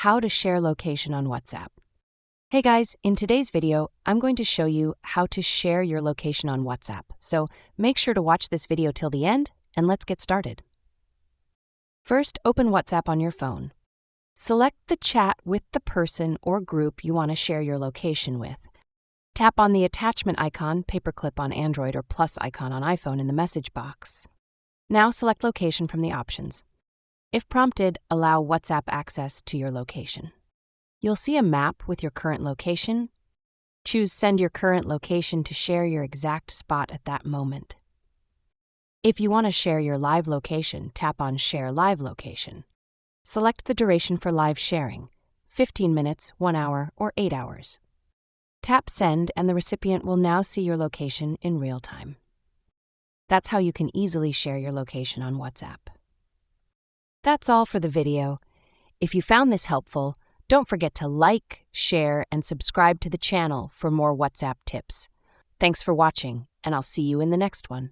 how to share location on WhatsApp. Hey guys, in today's video, I'm going to show you how to share your location on WhatsApp. So make sure to watch this video till the end, and let's get started. First, open WhatsApp on your phone. Select the chat with the person or group you want to share your location with. Tap on the attachment icon, paperclip on Android, or plus icon on iPhone in the message box. Now select location from the options. If prompted, allow WhatsApp access to your location. You'll see a map with your current location. Choose Send Your Current Location to share your exact spot at that moment. If you want to share your live location, tap on Share Live Location. Select the duration for live sharing, 15 minutes, 1 hour, or 8 hours. Tap Send and the recipient will now see your location in real time. That's how you can easily share your location on WhatsApp. That's all for the video. If you found this helpful, don't forget to like, share, and subscribe to the channel for more WhatsApp tips. Thanks for watching, and I'll see you in the next one.